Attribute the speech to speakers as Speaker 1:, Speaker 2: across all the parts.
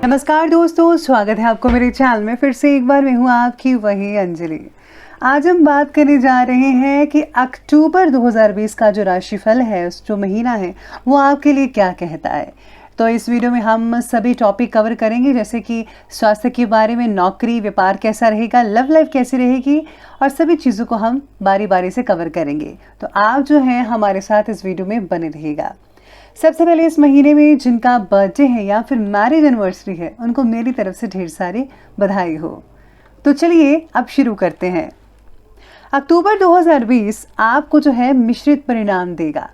Speaker 1: नमस्कार दोस्तों, स्वागत है आपको मेरे चैनल में। फिर से एक बार मैं हूँ आपकी वही अंजलि। आज हम बात करने जा रहे हैं कि अक्टूबर 2020 का जो राशिफल है, उस जो महीना है, वो आपके लिए क्या कहता है। तो इस वीडियो में हम सभी टॉपिक कवर करेंगे, जैसे कि स्वास्थ्य के बारे में, नौकरी, व्यापार कैसा रहेगा, लव लाइफ कैसी रहेगी, और सभी चीज़ों को हम बारी बारी से कवर करेंगे। तो आप जो है हमारे साथ इस वीडियो में बने रहिएगा। सबसे पहले इस महीने में जिनका बर्थडे है या फिर मैरिज एनिवर्सरी है, उनको मेरी तरफ से ढेर सारी बधाई हो। तो चलिए अब शुरू करते हैं। अक्टूबर 2020 आपको जो है मिश्रित परिणाम देगा।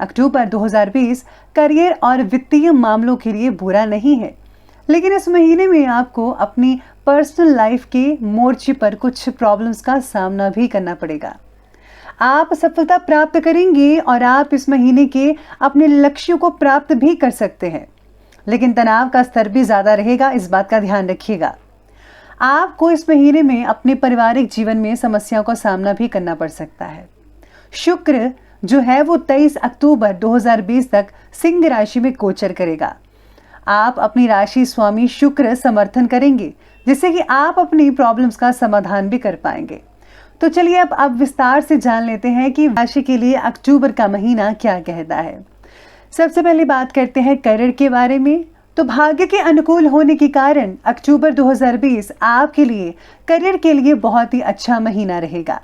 Speaker 1: अक्टूबर 2020 करियर और वित्तीय मामलों के लिए बुरा नहीं है, लेकिन इस महीने में आपको अपनी पर्सनल लाइफ के मोर्चे पर कुछ प्रॉब्लम्स का सामना भी करना पड़ेगा। आप सफलता प्राप्त करेंगे और आप इस महीने के अपने लक्ष्यों को प्राप्त भी कर सकते हैं, लेकिन तनाव का स्तर भी ज़्यादा रहेगा, इस बात का ध्यान रखिएगा। आपको इस महीने में अपने पारिवारिक जीवन में समस्याओं का सामना भी करना पड़ सकता है। शुक्र जो है वो 23 अक्टूबर 2020 तक सिंह राशि में गोचर करेगा। आप अपनी राशि स्वामी शुक्र समर्थन करेंगे, जिससे कि आप अपनी प्रॉब्लम्स का समाधान भी कर पाएंगे। तो चलिए अब विस्तार से जान लेते हैं कि राशि के लिए अक्टूबर का महीना क्या कहता है। सबसे पहले बात करते हैं करियर के बारे में। तो भाग्य के अनुकूल होने के कारण अक्टूबर 2020 आपके लिए करियर के लिए बहुत ही अच्छा महीना रहेगा।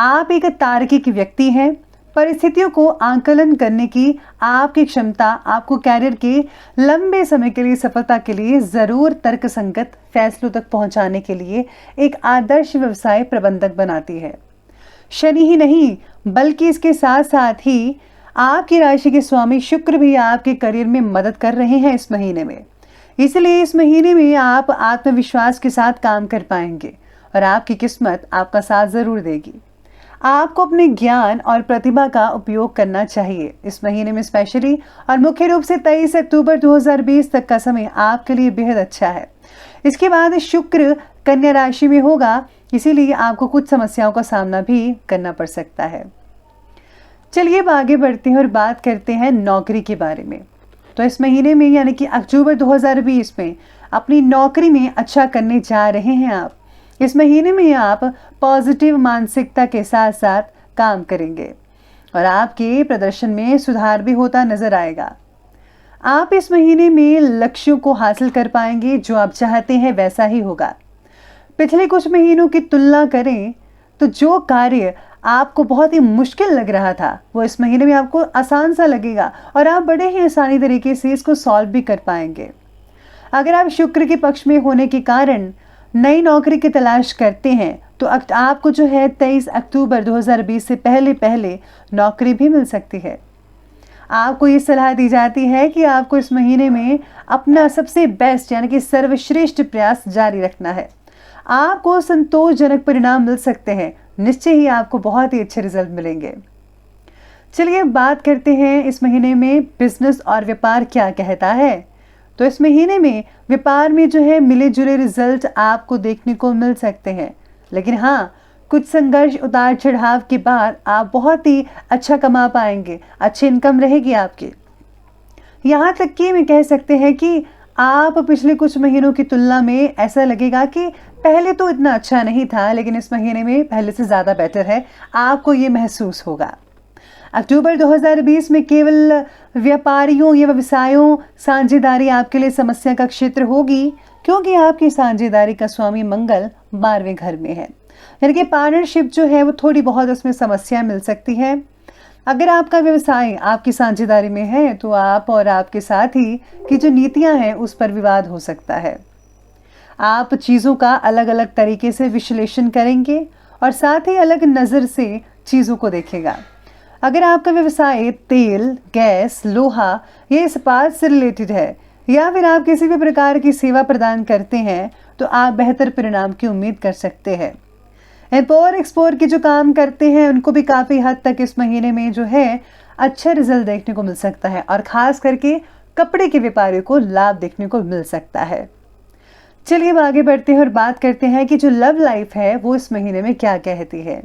Speaker 1: आप एक तार्किक व्यक्ति हैं। परिस्थितियों को आंकलन करने की आपकी क्षमता आपको कैरियर के लंबे समय के लिए सफलता के लिए जरूर तर्कसंगत फैसलों तक पहुंचाने के लिए एक आदर्श व्यवसाय प्रबंधक बनाती है। शनि ही नहीं, बल्कि इसके साथ साथ ही आपकी राशि के स्वामी शुक्र भी आपके करियर में मदद कर रहे हैं इस महीने में। इसलिए इस महीने में आप आत्मविश्वास के साथ काम कर पाएंगे और आपकी किस्मत आपका साथ जरूर देगी। आपको अपने ज्ञान और प्रतिभा का उपयोग करना चाहिए इस महीने में स्पेशली, और मुख्य रूप से 23 अक्टूबर 2020 तक का समय आपके लिए बेहद अच्छा है। इसके बाद शुक्र कन्या राशि में होगा, इसीलिए आपको कुछ समस्याओं का सामना भी करना पड़ सकता है। चलिए अब आगे बढ़ते हैं और बात करते हैं नौकरी के बारे में। तो इस महीने में यानी कि अक्टूबर 2020 में अपनी नौकरी में अच्छा करने जा रहे हैं आप। इस महीने में आप पॉजिटिव मानसिकता के साथ साथ काम करेंगे और आपके प्रदर्शन में सुधार भी होता नजर आएगा। आप इस महीने में लक्ष्यों को हासिल कर पाएंगे, जो आप चाहते हैं वैसा ही होगा। पिछले कुछ महीनों की तुलना करें तो जो कार्य आपको बहुत ही मुश्किल लग रहा था, वो इस महीने में आपको आसान सा लगेगा और आप बड़े ही आसानी तरीके से इसको सॉल्व भी कर पाएंगे। अगर आप शुक्र के पक्ष में होने के कारण नई नौकरी की तलाश करते हैं तो आपको जो है 23 अक्टूबर 2020 से पहले नौकरी भी मिल सकती है। आपको ये सलाह दी जाती है कि आपको इस महीने में अपना सबसे बेस्ट यानी कि सर्वश्रेष्ठ प्रयास जारी रखना है। आपको संतोषजनक परिणाम मिल सकते हैं, निश्चय ही आपको बहुत ही अच्छे रिजल्ट मिलेंगे। चलिए बात करते हैं इस महीने में बिजनेस और व्यापार क्या कहता है। तो इस महीने में व्यापार में जो है मिले जुले रिजल्ट आपको देखने को मिल सकते हैं, लेकिन हाँ, कुछ संघर्ष उतार चढ़ाव के बाद आप बहुत ही अच्छा कमा पाएंगे, अच्छी इनकम रहेगी आपकी। यहाँ तक कि मैं कह सकते हैं कि आप पिछले कुछ महीनों की तुलना में ऐसा लगेगा कि पहले तो इतना अच्छा नहीं था, लेकिन इस महीने में पहले से ज़्यादा बेटर है, आपको ये महसूस होगा। अक्टूबर 2020 में केवल व्यापारियों या व्यवसायों साझेदारी आपके लिए समस्या का क्षेत्र होगी, क्योंकि आपकी साझेदारी का स्वामी मंगल 12वें घर में है। यानी कि पार्टनरशिप जो है वो थोड़ी बहुत उसमें समस्या मिल सकती है। अगर आपका व्यवसाय आपकी साझेदारी में है तो आप और आपके साथी की जो नीतियां हैं उस पर विवाद हो सकता है। आप चीज़ों का अलग अलग तरीके से विश्लेषण करेंगे और साथ ही अलग नज़र से चीज़ों को देखेगा। अगर आपका व्यवसाय तेल, गैस, लोहा या इस्पात से रिलेटेड है, या फिर आप किसी भी प्रकार की सेवा प्रदान करते हैं, तो आप बेहतर परिणाम की उम्मीद कर सकते हैं। इम्पोर्ट एक्सपोर्ट के जो काम करते हैं उनको भी काफ़ी हद तक इस महीने में जो है अच्छा रिजल्ट देखने को मिल सकता है, और ख़ास करके कपड़े के व्यापारियों को लाभ देखने को मिल सकता है। चलिए अब आगे बढ़ते हैं और बात करते हैं कि जो लव लाइफ है वो इस महीने में क्या कहती है।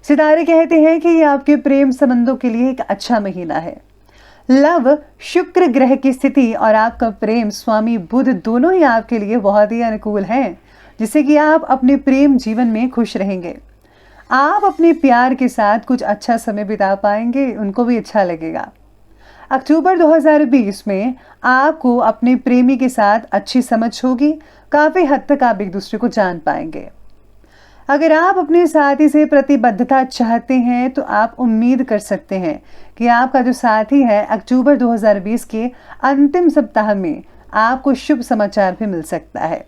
Speaker 1: सितारे कहते हैं कि ये आपके प्रेम संबंधों के लिए एक अच्छा महीना है। लव, शुक्र ग्रह की स्थिति और आपका प्रेम स्वामी बुध दोनों ही आपके लिए बहुत ही अनुकूल हैं, जिससे कि आप अपने प्रेम जीवन में खुश रहेंगे। आप अपने प्यार के साथ कुछ अच्छा समय बिता पाएंगे, उनको भी अच्छा लगेगा। अक्टूबर 2020 में आपको अपने प्रेमी के साथ अच्छी समझ होगी, काफ़ी हद तक आप एक दूसरे को जान पाएंगे। अगर आप अपने साथी से प्रतिबद्धता चाहते हैं तो आप उम्मीद कर सकते हैं कि आपका जो साथी है अक्टूबर 2020 के अंतिम सप्ताह में आपको शुभ समाचार भी मिल सकता है।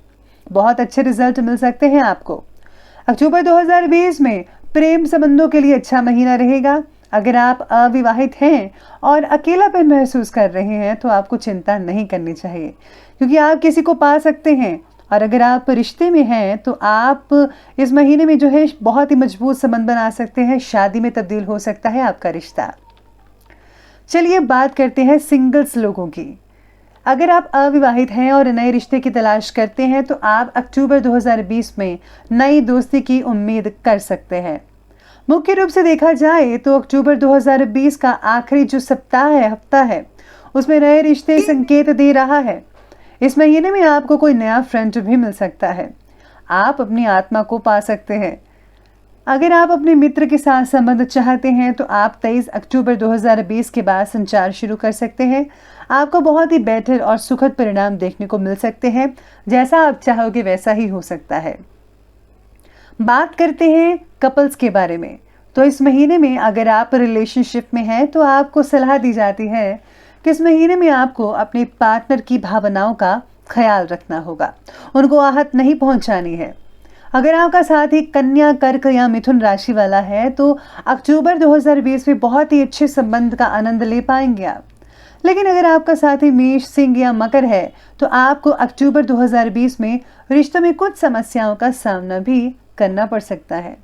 Speaker 1: बहुत अच्छे रिजल्ट मिल सकते हैं आपको। अक्टूबर 2020 में प्रेम संबंधों के लिए अच्छा महीना रहेगा। अगर आप अविवाहित हैं और अकेलापन महसूस कर रहे हैं तो आपको चिंता नहीं करनी चाहिए, क्योंकि आप किसी को पा सकते हैं। और अगर आप रिश्ते में हैं तो आप इस महीने में जो है बहुत ही मजबूत संबंध बना सकते हैं, शादी में तब्दील हो सकता है आपका रिश्ता। चलिए बात करते हैं सिंगल्स लोगों की। अगर आप अविवाहित हैं और नए रिश्ते की तलाश करते हैं तो आप अक्टूबर 2020 में नई दोस्ती की उम्मीद कर सकते हैं। मुख्य रूप से देखा जाए तो अक्टूबर 2020 का आखिरी जो सप्ताह है, हफ्ता है, उसमें नए रिश्ते संकेत दे रहा है। इस महीने में आपको कोई नया फ्रेंड भी मिल सकता है। आप अपनी आत्मा को पा सकते हैं। अगर आप अपने मित्र के साथ संबंध चाहते हैं तो आप 23 अक्टूबर 2020 के बाद संचार शुरू कर सकते हैं। आपको बहुत ही बेहतर और सुखद परिणाम देखने को मिल सकते हैं। जैसा आप चाहोगे वैसा ही हो सकता है। बात करते हैं कपल्स के बारे में। तो इस महीने में अगर आप रिलेशनशिप में हैं तो आपको सलाह दी जाती है कि इस महीने में आपको अपने पार्टनर की भावनाओं का ख्याल रखना होगा, उनको आहत नहीं पहुंचानी है। अगर आपका साथी कन्या, कर्क या मिथुन राशि वाला है तो अक्टूबर 2020 में बहुत ही अच्छे संबंध का आनंद ले पाएंगे आप। लेकिन अगर आपका साथी मेष, सिंह या मकर है तो आपको अक्टूबर 2020 में रिश्तों में कुछ समस्याओं का सामना भी करना पड़ सकता है।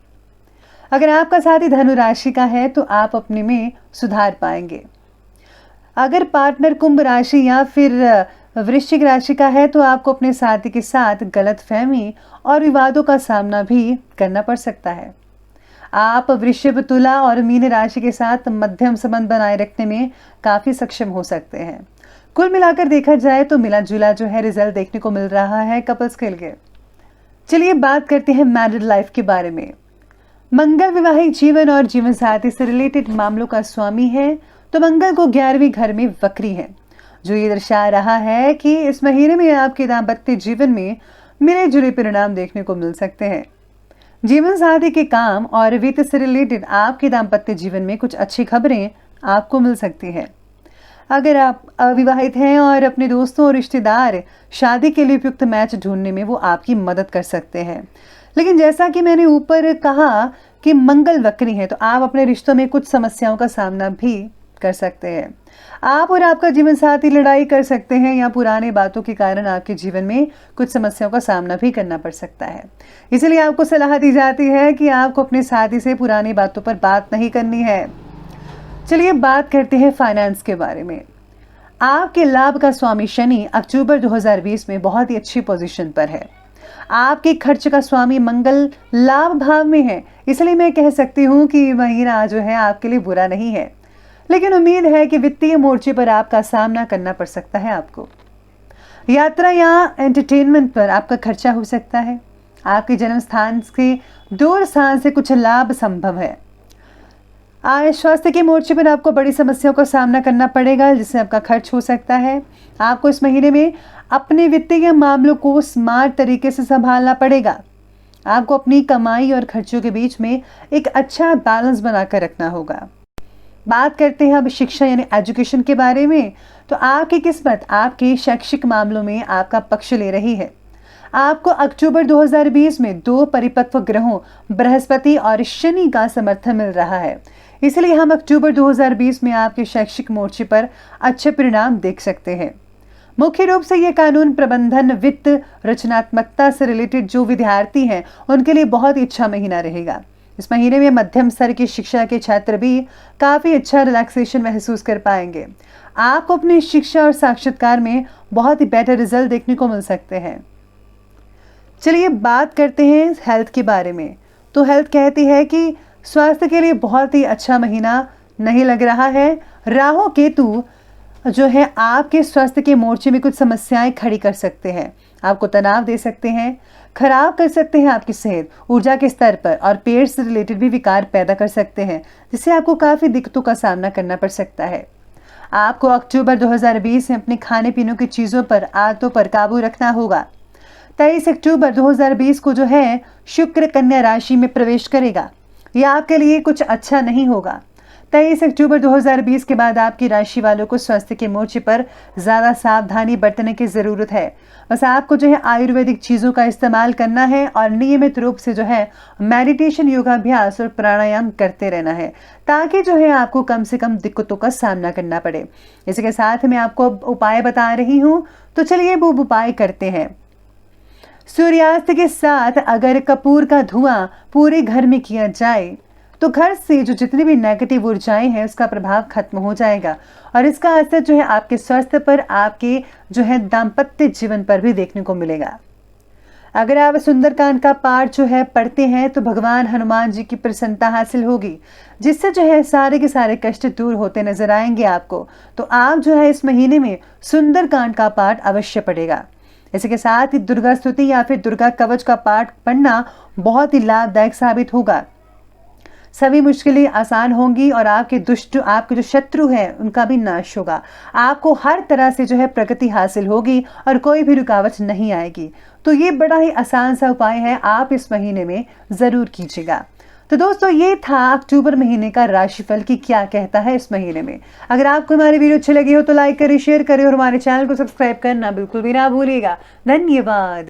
Speaker 1: अगर आपका साथी धनु राशि का है तो आप अपने में सुधार पाएंगे। अगर पार्टनर कुंभ राशि या फिर वृश्चिक राशि का है तो आपको अपने साथी के साथ गलतफहमी और विवादों का सामना भी करना पड़ सकता है। आप वृषभ, तुला और मीन राशि के साथ मध्यम संबंध बनाए रखने में काफी सक्षम हो सकते हैं। कुल मिलाकर देखा जाए तो मिला जुला जो है रिजल्ट देखने को मिल रहा है कपल्स के लिए। चलिए बात करते हैं मैरिड लाइफ के बारे में। मंगल विवाहित जीवन और जीवन साथी से रिलेटेड मामलों का स्वामी है, तो मंगल को 11वें घर में वक्री है, जो ये दर्शा रहा है कि इस महीने में आपके दाम्पत्य जीवन में मिले जुले परिणाम देखने को मिल सकते हैं। जीवन साथी के काम और वित्त से रिलेटेड आपके दाम्पत्य जीवन में कुछ अच्छी खबरें आपको मिल सकती हैं। अगर आप अविवाहित हैं और अपने दोस्तों और रिश्तेदार शादी के लिए उपयुक्त मैच ढूंढने में वो आपकी मदद कर सकते हैं। लेकिन जैसा कि मैंने ऊपर कहा कि मंगल वक्री है, तो आप अपने रिश्तों में कुछ समस्याओं का सामना भी कर सकते हैं। आप और आपका जीवन साथी लड़ाई कर सकते हैं या पुराने बातों के कारण आपके जीवन में कुछ समस्याओं का सामना भी करना पड़ सकता है। इसलिए आपको सलाह दी जाती है कि आपको अपने साथी से पुरानी बातों पर बात नहीं करनी है। चलिए बात करते हैं फाइनेंस के बारे में। आपके लाभ का स्वामी शनि अक्टूबर 2020 में बहुत ही अच्छी पोजीशन पर है। आपके खर्च का स्वामी मंगल लाभ भाव में है, इसलिए मैं कह सकती हूँ कि महीना जो है आपके लिए बुरा नहीं है। लेकिन उम्मीद है कि वित्तीय मोर्चे पर आपका सामना करना पड़ सकता है आपको। यात्रा या एंटरटेनमेंट पर आपका खर्चा हो सकता है। आपके जन्म स्थान के दूर स्थान से कुछ लाभ संभव है। स्वास्थ्य के मोर्चे पर आपको बड़ी समस्याओं का सामना करना पड़ेगा, जिससे आपका खर्च हो सकता है। आपको इस महीने में अपने वित्तीय मामलों को स्मार्ट तरीके से संभालना पड़ेगा। आपको अपनी कमाई और खर्चों के बीच में एक अच्छा बैलेंस बनाकर रखना होगा। बात करते हैं अब शिक्षा यानी एजुकेशन के बारे में। तो आपकी किस्मत आपके शैक्षिक मामलों में आपका पक्ष ले रही है। आपको अक्टूबर 2020 में 2 परिपक्व ग्रहों बृहस्पति और शनि का समर्थन मिल रहा है। इसलिए हम अक्टूबर 2020 में आपके शैक्षिक मोर्चे पर अच्छे परिणाम देख सकते हैं। मुख्य रूप से ये कानून, प्रबंधन, वित्त, रचनात्मकता से रिलेटेड जो विद्यार्थी हैं उनके लिए बहुत ही अच्छा महीना रहेगा। इस महीने में मध्यम स्तर की शिक्षा के छात्र भी काफी अच्छा रिलैक्सेशन महसूस कर पाएंगे। आपको अपनी शिक्षा और साक्षात्कार में बहुत ही बेटर रिजल्ट देखने को मिल सकते हैं। चलिए बात करते हैं हेल्थ के बारे में। तो हेल्थ कहती है कि स्वास्थ्य के लिए बहुत ही अच्छा महीना नहीं लग रहा है। राहु केतु जो है आपके स्वास्थ्य के मोर्चे में कुछ समस्याएं खड़ी कर सकते हैं, आपको तनाव दे सकते हैं, खराब कर सकते हैं आपकी सेहत, ऊर्जा के स्तर पर और पेट से रिलेटेड भी विकार पैदा कर सकते हैं, जिससे आपको काफ़ी दिक्कतों का सामना करना पड़ सकता है। आपको अक्टूबर 2020 में अपने खाने पीने की चीज़ों पर, आदतों पर काबू रखना होगा। 23 अक्टूबर 2020 को जो है शुक्र कन्या राशि में प्रवेश करेगा। यह आपके लिए कुछ अच्छा नहीं होगा। 23 अक्टूबर 2020 के बाद आपकी राशि वालों को स्वास्थ्य के मोर्चे पर ज़्यादा सावधानी बरतने की ज़रूरत है। बस आपको जो है आयुर्वेदिक चीज़ों का इस्तेमाल करना है और नियमित रूप से जो है मेडिटेशन, योगाभ्यास और प्राणायाम करते रहना है, ताकि जो है आपको कम से कम दिक्कतों का सामना करना पड़े। इसी के साथ मैं आपको उपाय बता रही हूँ, तो चलिए वो उपाय करते हैं। सूर्यास्त के साथ अगर कपूर का धुआं पूरे घर में किया जाए तो घर से जो जितनी भी नेगेटिव ऊर्जाएं हैं उसका प्रभाव खत्म हो जाएगा और इसका असर जो है आपके स्वास्थ्य पर, आपके जो है दाम्पत्य जीवन पर भी देखने को मिलेगा। अगर आप सुंदरकांड का पाठ जो है पढ़ते हैं तो भगवान हनुमान जी की प्रसन्नता हासिल होगी, जिससे जो है सारे के सारे कष्ट दूर होते नजर आएंगे आपको। तो आप जो है इस महीने में सुंदरकांड का पाठ अवश्य पढ़ेगा। इसी के साथ ही दुर्गा स्तुति या फिर दुर्गा कवच का पाठ पढ़ना बहुत ही लाभदायक साबित होगा। सभी मुश्किलें आसान होंगी और आपके जो शत्रु हैं उनका भी नाश होगा। आपको हर तरह से जो है प्रगति हासिल होगी और कोई भी रुकावट नहीं आएगी। तो ये बड़ा ही आसान सा उपाय है, आप इस महीने में ज़रूर कीजिएगा। तो दोस्तों, ये था अक्टूबर महीने का राशिफल कि क्या कहता है इस महीने में। अगर आपको हमारी वीडियो अच्छी लगी हो तो लाइक करें, शेयर करें और हमारे चैनल को सब्सक्राइब करना बिल्कुल भी ना भूलिएगा। धन्यवाद।